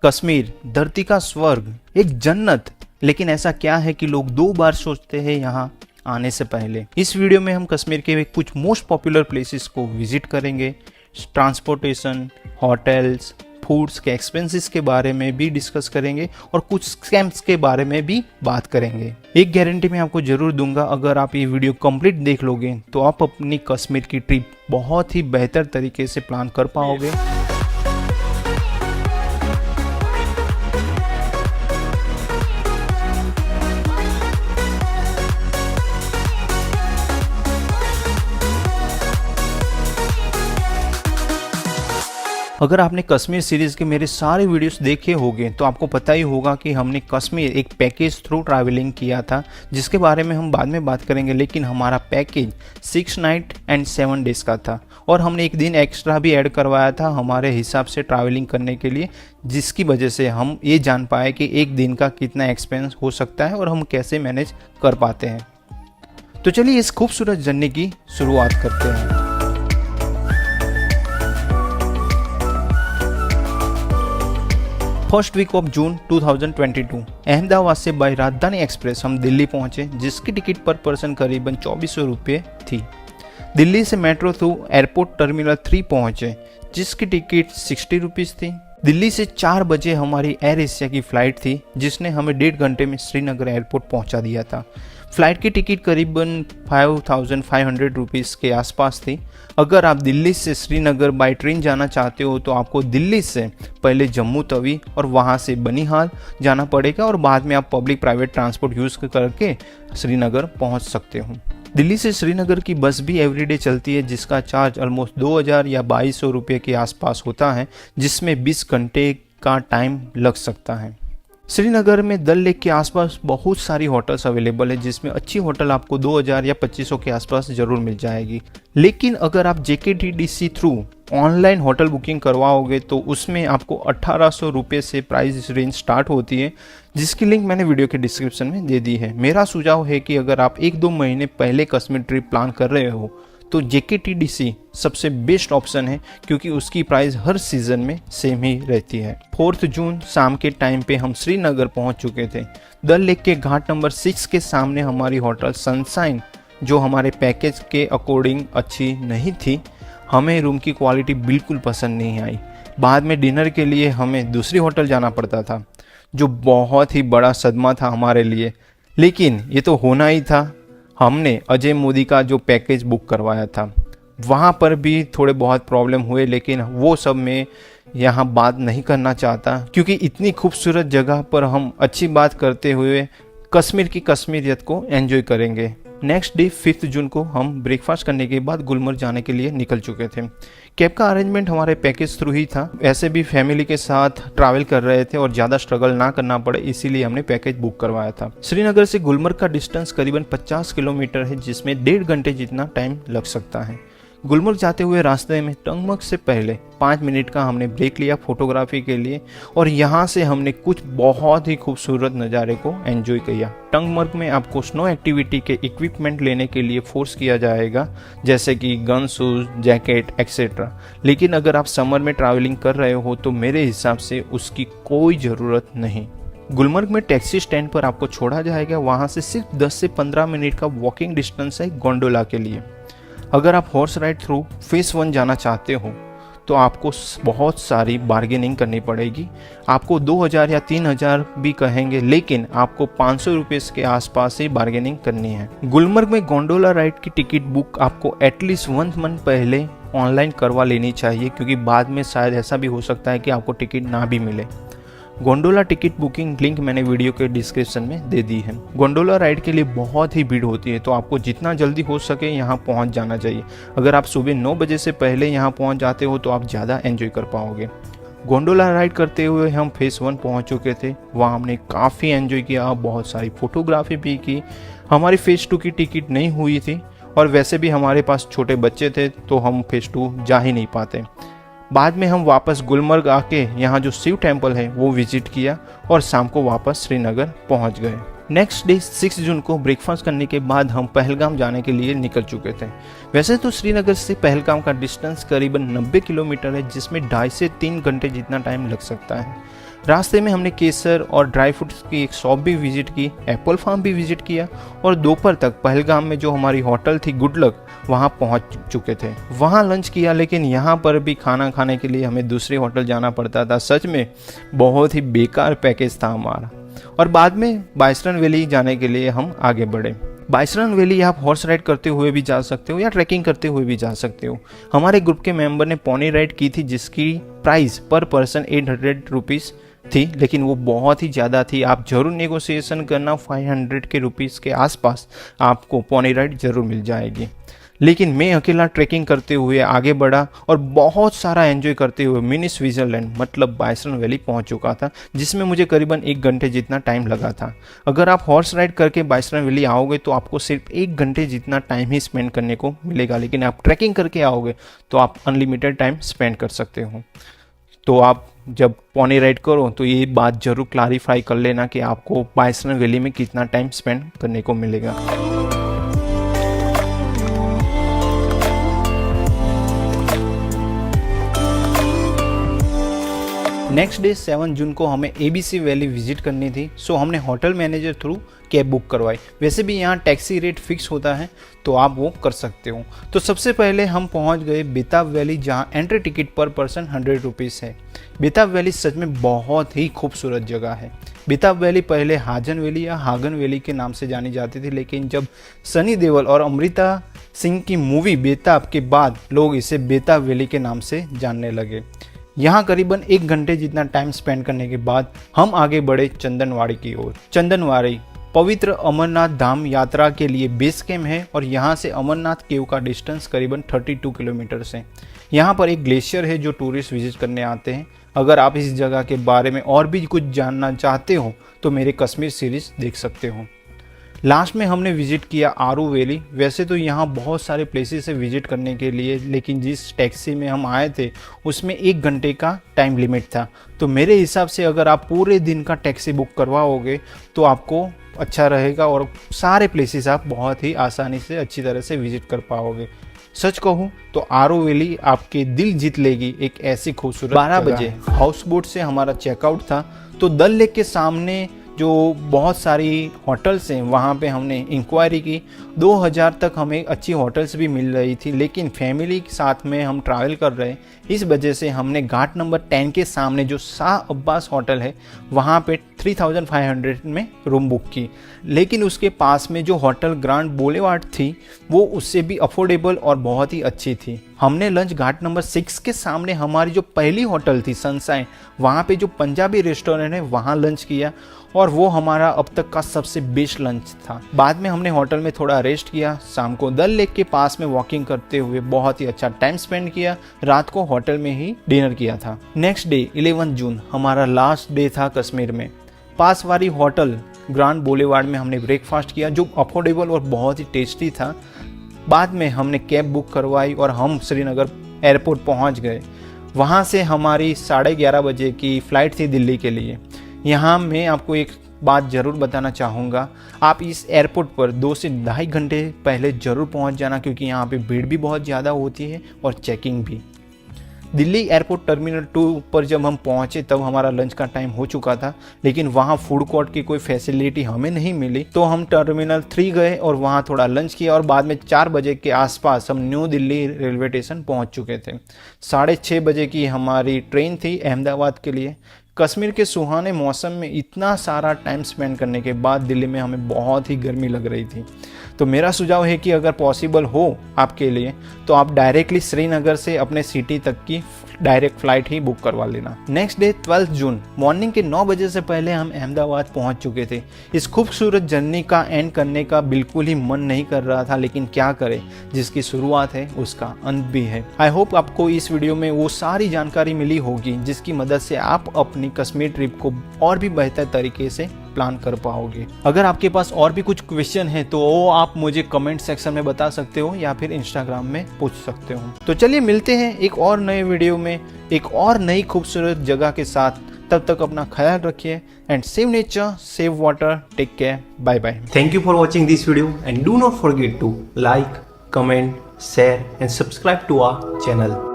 कश्मीर धरती का स्वर्ग, एक जन्नत। लेकिन ऐसा क्या है कि लोग 2 बार सोचते हैं यहाँ आने से पहले। इस वीडियो में हम कश्मीर के कुछ मोस्ट पॉपुलर प्लेसेस को विजिट करेंगे, ट्रांसपोर्टेशन, होटल्स, फूड्स के एक्सपेंसेस के बारे में भी डिस्कस करेंगे और कुछ स्कैम्स के बारे में भी बात करेंगे। एक गारंटी मैं आपको जरूर दूंगा, अगर आप ये वीडियो कंप्लीट देख लोगे तो आप अपनी कश्मीर की ट्रिप बहुत ही बेहतर तरीके से प्लान कर पाओगे। अगर आपने कश्मीर सीरीज़ के मेरे सारे वीडियोस देखे होंगे तो आपको पता ही होगा कि हमने कश्मीर एक पैकेज थ्रू ट्रैवलिंग किया था, जिसके बारे में हम बाद में बात करेंगे। लेकिन हमारा पैकेज 6 नाइट एंड 7 डेज़ का था और हमने एक दिन एक्स्ट्रा भी ऐड करवाया था हमारे हिसाब से ट्रैवलिंग करने के लिए, जिसकी वजह से हम ये जान पाए कि एक दिन का कितना एक्सपेंस हो सकता है और हम कैसे मैनेज कर पाते हैं। तो चलिए इस खूबसूरत जर्नी की शुरुआत करते हैं। First week of June 2022 Ahmedabad से बाय राजधानी एक्सप्रेस हम दिल्ली पहुंचे, जिसकी टिकट पर पर्सन करीबन 2400 रुपये थी। दिल्ली से मेट्रो थ्रू एयरपोर्ट टर्मिनल 3 पहुंचे, जिसकी टिकट 60 रुपीज़ थी। दिल्ली से 4 बजे हमारी एयर एशिया की फ़्लाइट थी, जिसने हमें 1.5 घंटे में श्रीनगर एयरपोर्ट पहुंचा दिया था। फ़्लाइट की टिकट करीबन 5500 रुपीज़ के आसपास थी। अगर आप दिल्ली से श्रीनगर बाई ट्रेन जाना चाहते हो तो आपको दिल्ली से पहले जम्मू तवी और वहां से बनिहाल जाना पड़ेगा और बाद में आप पब्लिक प्राइवेट ट्रांसपोर्ट यूज़ करके श्रीनगर पहुंच सकते हो। दिल्ली से श्रीनगर की बस भी एवरीडे चलती है, जिसका चार्ज ऑलमोस्ट 2000 या 2200 रुपये के आसपास होता है, जिसमें 20 घंटे का टाइम लग सकता है। श्रीनगर में डल लेक के आसपास बहुत सारी होटल्स अवेलेबल है, जिसमें अच्छी होटल आपको 2000 या 2500 के आसपास ज़रूर मिल जाएगी। लेकिन अगर आप JKTDC through online hotel booking करवाओगे तो उसमें आपको 1800 रुपये से प्राइस रेंज स्टार्ट होती है, जिसकी लिंक मैंने वीडियो के डिस्क्रिप्शन में दे दी है। मेरा सुझाव है कि अगर आप 1-2 महीने पहले कश्मीर ट्रिप प्लान कर रहे हो तो JKTDC सबसे बेस्ट ऑप्शन है, क्योंकि उसकी प्राइस हर सीज़न में सेम ही रहती है। 4 जून शाम के टाइम पे हम श्रीनगर पहुंच चुके थे। डल लेक के घाट नंबर 6 के सामने हमारी होटल सनशाइन, जो हमारे पैकेज के अकॉर्डिंग अच्छी नहीं थी, हमें रूम की क्वालिटी बिल्कुल पसंद नहीं आई। बाद में डिनर के लिए हमें दूसरी होटल जाना पड़ता था, जो बहुत ही बड़ा सदमा था हमारे लिए। लेकिन ये तो होना ही था। हमने अजय मोदी का जो पैकेज बुक करवाया था, वहाँ पर भी थोड़े बहुत प्रॉब्लम हुए, लेकिन वो सब मैं यहाँ बात नहीं करना चाहता, क्योंकि इतनी खूबसूरत जगह पर हम अच्छी बात करते हुए कश्मीर की कश्मीरियत को एंजॉय करेंगे। नेक्स्ट डे 5 जून को हम ब्रेकफास्ट करने के बाद गुलमर्ग जाने के लिए निकल चुके थे। कैब का अरेंजमेंट हमारे पैकेज थ्रू ही था। ऐसे भी फैमिली के साथ ट्रैवल कर रहे थे और ज़्यादा स्ट्रगल ना करना पड़े, इसीलिए हमने पैकेज बुक करवाया था। श्रीनगर से गुलमर्ग का डिस्टेंस करीबन 50 किलोमीटर है, जिसमें 1.5 घंटे जितना टाइम लग सकता है। गुलमर्ग जाते हुए रास्ते में टंगमर्ग से पहले 5 मिनट का हमने ब्रेक लिया फोटोग्राफी के लिए, और यहाँ से हमने कुछ बहुत ही खूबसूरत नज़ारे को एंजॉय किया। टंगमर्ग में आपको स्नो एक्टिविटी के इक्विपमेंट लेने के लिए फोर्स किया जाएगा, जैसे कि गन शूज, जैकेट एक्सेट्रा। लेकिन अगर आप समर में ट्रैवलिंग कर रहे हो तो मेरे हिसाब से उसकी कोई ज़रूरत नहीं। गुलमर्ग में टैक्सी स्टैंड पर आपको छोड़ा जाएगा, वहाँ से सिर्फ 10 से 15 मिनट का वॉकिंग डिस्टेंस है गोंडोला के लिए। अगर आप हॉर्स राइड थ्रू फेस 1 जाना चाहते हो तो आपको बहुत सारी बार्गेनिंग करनी पड़ेगी। आपको 2000 या 3000 भी कहेंगे, लेकिन आपको 500 रुपये के आसपास ही बार्गेनिंग करनी है। गुलमर्ग में गोंडोला राइड की टिकट बुक आपको एटलीस्ट 1 मंथ पहले ऑनलाइन करवा लेनी चाहिए, क्योंकि बाद में शायद ऐसा भी हो सकता है कि आपको टिकट ना भी मिले। गोंडोला टिकट बुकिंग लिंक मैंने वीडियो के डिस्क्रिप्शन में दे दी है। गोंडोला राइड के लिए बहुत ही भीड़ होती है, तो आपको जितना जल्दी हो सके यहाँ पहुँच जाना चाहिए। अगर आप सुबह 9 बजे से पहले यहाँ पहुँच जाते हो तो आप ज़्यादा एंजॉय कर पाओगे। गोंडोला राइड करते हुए हम फेस 1 पहुँच चुके थे। वहाँ हमने काफ़ी एंजॉय किया, बहुत सारी फोटोग्राफी भी की। हमारी फेस 2 की टिकट नहीं हुई थी, और वैसे भी हमारे पास छोटे बच्चे थे तो हम फेस 2 जा ही नहीं पाते। बाद में हम वापस गुलमर्ग आके यहाँ जो शिव टेम्पल है वो विजिट किया और शाम को वापस श्रीनगर पहुँच गए। नेक्स्ट डे 6 जून को ब्रेकफास्ट करने के बाद हम पहलगाम जाने के लिए निकल चुके थे। वैसे तो श्रीनगर से पहलगाम का डिस्टेंस करीबन 90 किलोमीटर है, जिसमें 2.5 से 3 घंटे जितना टाइम लग सकता है। रास्ते में हमने केसर और ड्राई फ्रूट्स की एक शॉप भी विजिट की, एप्पल फार्म भी विजिट किया और दोपहर तक पहलगाम में जो हमारी होटल थी गुड लक वहाँ पहुँच चुके थे। वहाँ लंच किया, लेकिन यहाँ पर भी खाना खाने के लिए हमें दूसरी होटल जाना पड़ता था। सच में बहुत ही बेकार पैकेज था हमारा। और बाद में बाइसरन वैली जाने के लिए हम आगे बढ़े। बाइसरन वैली आप हॉर्स राइड करते हुए भी जा सकते हो या ट्रैकिंग करते हुए भी जा सकते हो। हमारे ग्रुप के मेंबर ने पोनी राइड की थी जिसकी प्राइस पर पर्सन 800 रुपीज़ थी, लेकिन वो बहुत ही ज़्यादा थी। आप जरूर नेगोशिएशन करना, 500 के रुपीज़ के आसपास आपको पोनी राइड जरूर मिल जाएगी। लेकिन मैं अकेला ट्रैकिंग करते हुए आगे बढ़ा और बहुत सारा एंजॉय करते हुए मिनी स्विट्जरलैंड मतलब बाइसरन वैली पहुंच चुका था, जिसमें मुझे करीबन 1 घंटे जितना टाइम लगा था। अगर आप हॉर्स राइड करके बाइसरन वैली आओगे तो आपको सिर्फ 1 घंटे जितना टाइम ही स्पेंड करने को मिलेगा, लेकिन आप ट्रैकिंग करके आओगे तो आप अनलिमिटेड टाइम स्पेंड कर सकते हो। तो आप जब पोनी राइड करो तो ये बात जरूर क्लैरिफाई कर लेना कि आपको बाइसरन वैली में कितना टाइम स्पेंड करने को मिलेगा। नेक्स्ट डे 7 जून को हमें ABC वैली विजिट करनी थी, सो हमने hotel manager through cab book करवाई। वैसे भी यहाँ टैक्सी रेट फिक्स होता है तो आप वो कर सकते हो। तो सबसे पहले हम पहुँच गए बेताब वैली, जहाँ एंट्री टिकट पर पर्सन 100 रुपीज़ है। बेताब वैली सच में बहुत ही खूबसूरत जगह है। बेताब वैली पहले हाजन वैली या हागन वैली के नाम से जानी जाती थी, लेकिन जब सनी देओल और अमृता सिंह की मूवी बेताब के बाद लोग इसे बेताब वैली के नाम से जानने लगे। यहाँ करीबन 1 घंटे जितना टाइम स्पेंड करने के बाद हम आगे बढ़े चंदनवाड़ी की ओर। चंदनवाड़ी पवित्र अमरनाथ धाम यात्रा के लिए बेस कैंप है और यहाँ से अमरनाथ केव का डिस्टेंस करीबन 32 किलोमीटर है। यहाँ पर एक ग्लेशियर है जो टूरिस्ट विजिट करने आते हैं। अगर आप इस जगह के बारे में और भी कुछ जानना चाहते हो तो मेरे कश्मीर सीरीज देख सकते हो। लास्ट में हमने विजिट किया आरू वैली। वैसे तो यहाँ बहुत सारे प्लेसेस है विजिट करने के लिए, लेकिन जिस टैक्सी में हम आए थे उसमें 1 घंटे का टाइम लिमिट था। तो मेरे हिसाब से अगर आप पूरे दिन का टैक्सी बुक करवाओगे तो आपको अच्छा रहेगा और सारे प्लेसेस आप बहुत ही आसानी से अच्छी तरह से विजिट कर पाओगे। सच कहूँ तो आरू वैली आपके दिल जीत लेगी। एक ऐसी खूबसूरत 12 बजे हाउस बोट से हमारा चेकआउट था, तो डल लेक के सामने जो बहुत सारी होटल्स हैं वहाँ पे हमने इंक्वायरी की। 2000 तक हमें अच्छी होटल्स भी मिल रही थी, लेकिन फैमिली के साथ में हम ट्रैवल कर रहे हैं, इस वजह से हमने घाट नंबर 10 के सामने जो शाह अब्बास होटल है वहाँ पे 3500 में रूम बुक की। लेकिन उसके पास में जो होटल ग्रांड बोलेवार्ड थी वो उससे भी अफोर्डेबल और बहुत ही अच्छी थी। हमने लंच घाट नंबर 6 के सामने हमारी जो पहली होटल थी सनशाइन, वहाँ पे जो पंजाबी रेस्टोरेंट है वहाँ लंच किया और वो हमारा अब तक का सबसे बेस्ट लंच था। बाद में हमने होटल में थोड़ा रेस्ट किया। शाम को डल लेक के पास में वॉकिंग करते हुए बहुत ही अच्छा टाइम स्पेंड किया। रात को होटल में ही डिनर किया था। नेक्स्ट डे 11 जून हमारा लास्ट डे था कश्मीर में। पास वाली होटल ग्रांड बोलेवार्ड में हमने ब्रेकफास्ट किया जो अफोर्डेबल और बहुत ही टेस्टी था। बाद में हमने कैब बुक करवाई और हम श्रीनगर एयरपोर्ट पहुंच गए। वहां से हमारी 11:30 बजे की फ़्लाइट थी दिल्ली के लिए। यहाँ मैं आपको एक बात ज़रूर बताना चाहूँगा, आप इस एयरपोर्ट पर 2 से 2.5 घंटे पहले ज़रूर पहुँच जाना, क्योंकि यहाँ पे भीड़ भी बहुत ज़्यादा होती है और चेकिंग भी। दिल्ली एयरपोर्ट टर्मिनल 2 पर जब हम पहुंचे तब हमारा लंच का टाइम हो चुका था, लेकिन वहां फूड कोर्ट की कोई फैसिलिटी हमें नहीं मिली। तो हम टर्मिनल 3 गए और वहां थोड़ा लंच किया और बाद में 4 बजे के आसपास हम न्यू दिल्ली रेलवे स्टेशन पहुंच चुके थे। 6:30 बजे की हमारी ट्रेन थी अहमदाबाद के लिए। कश्मीर के सुहाने मौसम में इतना सारा टाइम स्पेंड करने के बाद दिल्ली में हमें बहुत ही गर्मी लग रही थी। तो मेरा सुझाव है कि अगर पॉसिबल हो आपके लिए तो आप डायरेक्टली श्रीनगर से अपने सिटी तक की डायरेक्ट फ्लाइट ही बुक करवा लेना। नेक्स्ट डे 12 जून मॉर्निंग के 9 बजे से पहले हम अहमदाबाद पहुंच चुके थे। इस खूबसूरत जर्नी का एंड करने का बिल्कुल ही मन नहीं कर रहा था, लेकिन क्या करें, जिसकी शुरुआत है उसका अंत भी है। आई होप आपको इस वीडियो में वो सारी जानकारी मिली होगी जिसकी मदद से आप अपनी कश्मीर ट्रिप को और भी बेहतर तरीके से प्लान कर पाओगे। अगर आपके पास और भी कुछ क्वेश्चन है तो वो आप मुझे कमेंट सेक्शन में बता सकते हो या फिर इंस्टाग्राम में पूछ सकते हो। तो चलिए मिलते हैं एक और नए वीडियो में एक और नई खूबसूरत जगह के साथ। तब तक अपना ख्याल रखिए and save nature, save water, take care, bye bye. Thank you for watching this video and do not forget to like, comment, share and subscribe to our channel.